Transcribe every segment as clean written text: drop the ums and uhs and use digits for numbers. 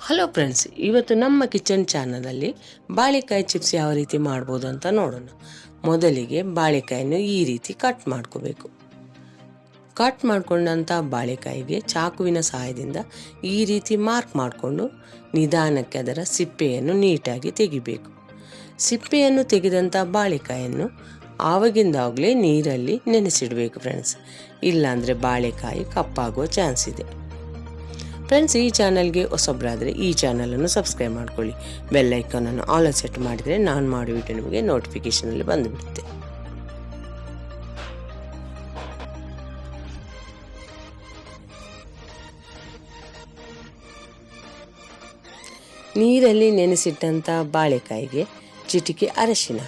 Hello friends, ಇವತ್ತು ನಮ್ಮ kitchen ಚಾನಲಲ್ಲಿ ಬಾಳೆಕಾಯಿ ಚಿಪ್ಸ್ ಯಾವ ರೀತಿ ಮಾಡ್ಬೋದು ಅಂತ ನೋಡೋಣ. ಮೊದಲಿಗೆ ಬಾಳೆಕಾಯನ್ನು ಈ ರೀತಿ ಕಟ್ ಮಾಡ್ಕೋಬೇಕು. ಕಟ್ ಮಾಡ್ಕೊಂಡಂಥ ಬಾಳೆಕಾಯಿಗೆ ಚಾಕುವಿನ ಸಹಾಯದಿಂದ ಈ ರೀತಿ ಮಾರ್ಕ್ ಮಾಡಿಕೊಂಡು ನಿಧಾನಕ್ಕೆ ಅದರ ಸಿಪ್ಪೆಯನ್ನು ನೀಟಾಗಿ ತೆಗಿಬೇಕು. ಸಿಪ್ಪೆಯನ್ನು ತೆಗೆದಂಥ ಬಾಳೆಕಾಯನ್ನು ಆವಾಗಿಂದಾಗಲೇ ನೀರಲ್ಲಿ ನೆನೆಸಿಡಬೇಕು ಫ್ರೆಂಡ್ಸ್, ಇಲ್ಲಾಂದರೆ ಬಾಳೆಕಾಯಿ ಕಪ್ಪಾಗೋ ಚಾನ್ಸ್ ಇದೆ. ಫ್ರೆಂಡ್ಸ್, ಈ ಚಾನಲ್ಗೆ ಹೊಸಬ್ರಾದರೆ ಈ ಚಾನಲನ್ನು ಸಬ್ಸ್ಕ್ರೈಬ್ ಮಾಡ್ಕೊಳ್ಳಿ. ಬೆಲ್ ಐಕಾನನ್ನು ಆಲ್ ಸೆಟ್ ಮಾಡಿದರೆ ನಾನು ಮಾಡೋ ವಿಡಿಯೋ ನಿಮಗೆ ನೋಟಿಫಿಕೇಷನಲ್ಲಿ ಬಂದುಬಿಡುತ್ತೆ. ನೀರಲ್ಲಿ ನೆನೆಸಿಟ್ಟಂಥ ಬಾಳೆಕಾಯಿಗೆ ಚಿಟಿಕೆ ಅರಶಿನ,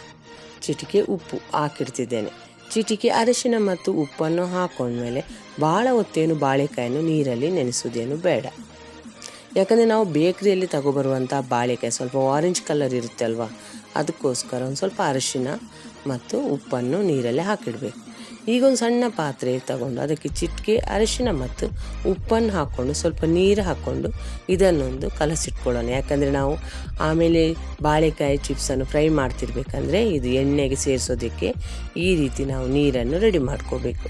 ಚಿಟಿಕೆ ಉಪ್ಪು ಹಾಕಿಡ್ತಿದ್ದೇನೆ. ಚಿಟಿಕೆ ಅರಶಿನ ಮತ್ತು ಉಪ್ಪನ್ನು ಹಾಕೊಂಡ್ಮೇಲೆ ಭಾಳ ಹೊತ್ತೇನು ಬಾಳೆಕಾಯನ್ನು ನೀರಲ್ಲಿ ನೆನೆಸೋದೇನು ಬೇಡ. ಯಾಕಂದರೆ ನಾವು ಬೇಕ್ರಿಯಲ್ಲಿ ತಗೊಬರುವಂಥ ಬಾಳೆಕಾಯಿ ಸ್ವಲ್ಪ ಆರೆಂಜ್ ಕಲರ್ ಇರುತ್ತೆ ಅಲ್ವಾ, ಅದಕ್ಕೋಸ್ಕರ ಒಂದು ಸ್ವಲ್ಪ ಅರಶಿನ ಮತ್ತು ಉಪ್ಪನ್ನು ನೀರಲ್ಲಿ ಹಾಕಿಡಬೇಕು. ಈಗ ಒಂದು ಸಣ್ಣ ಪಾತ್ರೆ ತಗೊಂಡು ಅದಕ್ಕೆ ಚಿಟಿಕೆ ಅರಶಿನ ಮತ್ತು ಉಪ್ಪನ್ನು ಹಾಕ್ಕೊಂಡು ಸ್ವಲ್ಪ ನೀರು ಹಾಕ್ಕೊಂಡು ಇದನ್ನೊಂದು ಕಲಸಿಟ್ಕೊಳ್ಳೋಣ. ಯಾಕಂದರೆ ನಾವು ಆಮೇಲೆ ಬಾಳೆಕಾಯಿ ಚಿಪ್ಸನ್ನು ಫ್ರೈ ಮಾಡ್ತಿರ್ಬೇಕಂದ್ರೆ ಇದು ಎಣ್ಣೆಗೆ ಸೇರಿಸೋದಕ್ಕೆ ಈ ರೀತಿ ನಾವು ನೀರನ್ನು ರೆಡಿ ಮಾಡ್ಕೋಬೇಕು.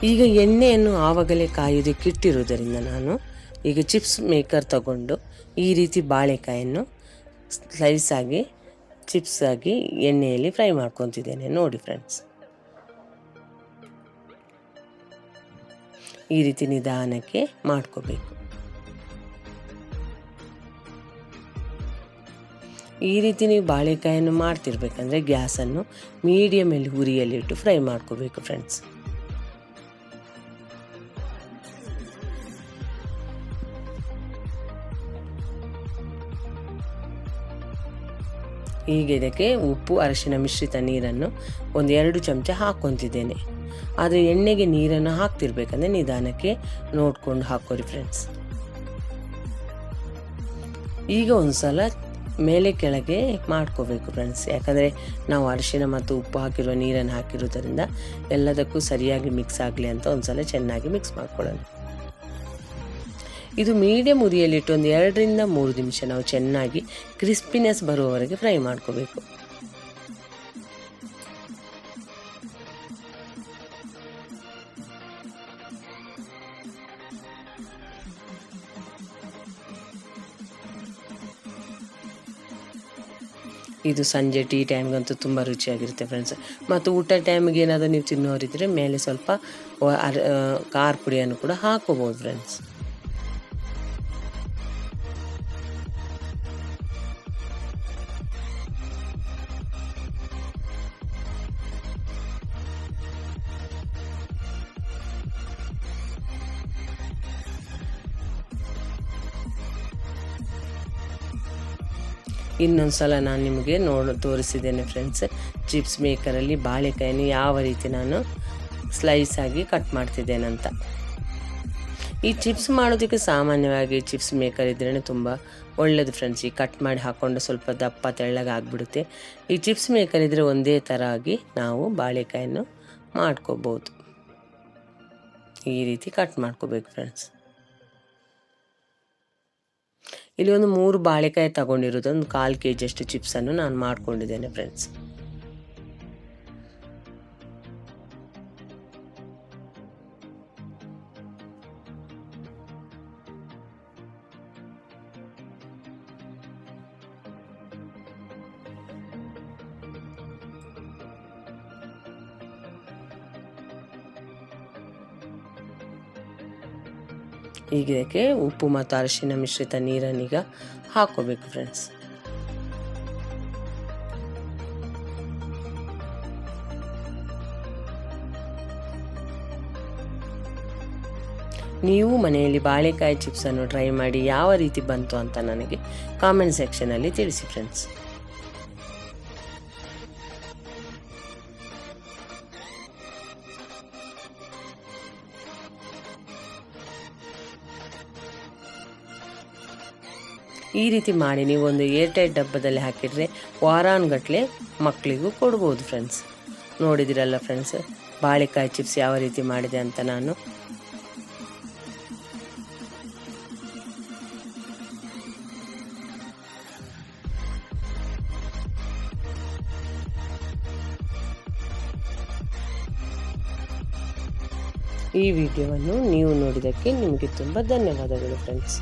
ಈಗ ಎಣ್ಣೆಯನ್ನು ಆವಾಗಲೇ ಕಾಯೋದಕ್ಕೆ ಇಟ್ಟಿರುವುದರಿಂದ ನಾನು ಈಗ ಚಿಪ್ಸ್ ಮೇಕರ್ ತಗೊಂಡು ಈ ರೀತಿ ಬಾಳೆಕಾಯನ್ನು ಸ್ಲೈಸ್ ಆಗಿ ಚಿಪ್ಸ್ ಆಗಿ ಎಣ್ಣೆಯಲ್ಲಿ ಫ್ರೈ ಮಾಡ್ಕೊತಿದ್ದೇನೆ. ನೋಡಿ ಫ್ರೆಂಡ್ಸ್, ಈ ರೀತಿ ನಿಧಾನಕ್ಕೆ ಮಾಡ್ಕೋಬೇಕು. ಈ ರೀತಿ ನೀವು ಬಾಳೆಕಾಯನ್ನು ಮಾಡ್ತಿರ್ಬೇಕಂದ್ರೆ ಗ್ಯಾಸನ್ನು ಮೀಡಿಯಮಲ್ಲಿ ಉರಿಯಲ್ಲಿಟ್ಟು ಫ್ರೈ ಮಾಡ್ಕೋಬೇಕು ಫ್ರೆಂಡ್ಸ್. ಈಗ ಇದಕ್ಕೆ ಉಪ್ಪು ಅರಶಿನ ಮಿಶ್ರಿತ ನೀರನ್ನು 1-2 ಚಮಚ ಹಾಕ್ಕೊತಿದ್ದೇನೆ. ಆದರೆ ಎಣ್ಣೆಗೆ ನೀರನ್ನು ಹಾಕ್ತಿರ್ಬೇಕಂದ್ರೆ ನಿಧಾನಕ್ಕೆ ನೋಡ್ಕೊಂಡು ಹಾಕೋರಿ ಫ್ರೆಂಡ್ಸ್. ಈಗ ಒಂದು ಸಲ ಮೇಲೆ ಕೆಳಗೆ ಮಾಡ್ಕೋಬೇಕು ಫ್ರೆಂಡ್ಸ್, ಯಾಕಂದರೆ ನಾವು ಅರಿಶಿನ ಮತ್ತು ಉಪ್ಪು ಹಾಕಿರುವ ನೀರನ್ನು ಹಾಕಿರೋದರಿಂದ ಎಲ್ಲದಕ್ಕೂ ಸರಿಯಾಗಿ ಮಿಕ್ಸ್ ಆಗಲಿ ಅಂತ ಒಂದು ಸಲ ಚೆನ್ನಾಗಿ ಮಿಕ್ಸ್ ಮಾಡ್ಕೊಳ್ಳೋಣ. ಇದು ಮೀಡಿಯಂ ಉರಿಯಲ್ಲಿಟ್ಟು 2-3 ನಿಮಿಷ ನಾವು ಚೆನ್ನಾಗಿ ಕ್ರಿಸ್ಪಿನೆಸ್ ಬರುವವರೆಗೆ ಫ್ರೈ ಮಾಡ್ಕೋಬೇಕು. ಇದು ಸಂಜೆ ಟೀ ಟೈಮ್ಗಂತೂ ತುಂಬ ರುಚಿಯಾಗಿರುತ್ತೆ ಫ್ರೆಂಡ್ಸ್. ಮತ್ತು ಊಟ ಟೈಮಿಗೆ ಏನಾದರೂ ನೀವು ತಿನ್ನೋರಿದ್ದರೆ ಮೇಲೆ ಸ್ವಲ್ಪ ಖಾರ ಪುಡಿಯನ್ನು ಕೂಡ ಹಾಕೋಬೋದು ಫ್ರೆಂಡ್ಸ್. ಇನ್ನೊಂದು ಸಲ ನಾನು ನಿಮಗೆ ತೋರಿಸಿದ್ದೇನೆ ಫ್ರೆಂಡ್ಸ್, ಚಿಪ್ಸ್ ಮೇಕರಲ್ಲಿ ಬಾಳೆಕಾಯಿನ ಯಾವ ರೀತಿ ನಾನು ಸ್ಲೈಸ್ ಆಗಿ ಕಟ್ ಮಾಡ್ತಿದ್ದೇನಂತ. ಈ ಚಿಪ್ಸ್ ಮಾಡೋದಕ್ಕೆ ಸಾಮಾನ್ಯವಾಗಿ ಚಿಪ್ಸ್ ಮೇಕರ್ ಇದ್ರೇ ತುಂಬ ಒಳ್ಳೆಯದು ಫ್ರೆಂಡ್ಸ್. ಈ ಕಟ್ ಮಾಡಿ ಹಾಕ್ಕೊಂಡು ಸ್ವಲ್ಪ ದಪ್ಪ ತೆಳ್ಳಗೆ ಆಗಿಬಿಡುತ್ತೆ. ಈ ಚಿಪ್ಸ್ ಮೇಕರ್ ಇದ್ದರೆ ಒಂದೇ ಥರ ಆಗಿ ನಾವು ಬಾಳೆಕಾಯನ್ನು ಮಾಡ್ಕೋಬೋದು. ಈ ರೀತಿ ಕಟ್ ಮಾಡ್ಕೋಬೇಕು ಫ್ರೆಂಡ್ಸ್. ಇಲ್ಲಿ ಒಂದು 3 ಬಾಳೆಕಾಯಿ ತಗೊಂಡಿರೋದು, ಒಂದು 1/4 kg ಚಿಪ್ಸನ್ನು ನಾನು ಮಾಡ್ಕೊಂಡಿದ್ದೇನೆ ಫ್ರೆಂಡ್ಸ್. ಈಗ ಇದಕ್ಕೆ ಉಪ್ಪು ಮತ್ತು ಅರಿಶಿನ ಮಿಶ್ರಿತ ನೀರನ್ನೀಗ ಹಾಕೋಬೇಕು ಫ್ರೆಂಡ್ಸ್. ನೀವು ಮನೆಯಲ್ಲಿ ಬಾಳೆಕಾಯಿ ಚಿಪ್ಸನ್ನು ಟ್ರೈ ಮಾಡಿ ಯಾವ ರೀತಿ ಬಂತು ಅಂತ ನನಗೆ ಕಾಮೆಂಟ್ ಸೆಕ್ಷನಲ್ಲಿ ತಿಳಿಸಿ ಫ್ರೆಂಡ್ಸ್. ಈ ರೀತಿ ಮಾಡಿ ನೀವು ಒಂದು ಏರ್ಟೈಟ್ ಡಬ್ಬದಲ್ಲಿ ಹಾಕಿದರೆ ವಾರಾನುಗಟ್ಟಲೆ ಮಕ್ಕಳಿಗೂ ಕೊಡ್ಬೋದು ಫ್ರೆಂಡ್ಸ್. ನೋಡಿದಿರಲ್ಲ ಫ್ರೆಂಡ್ಸ್, ಬಾಳೆಕಾಯಿ ಚಿಪ್ಸ್ ಯಾವ ರೀತಿ ಮಾಡಿದೆ ಅಂತ ನಾನು. ಈ ವಿಡಿಯೋವನ್ನು ನೀವು ನೋಡಿದ್ದಕ್ಕೆ ನಿಮಗೆ ತುಂಬ ಧನ್ಯವಾದಗಳು ಫ್ರೆಂಡ್ಸ್.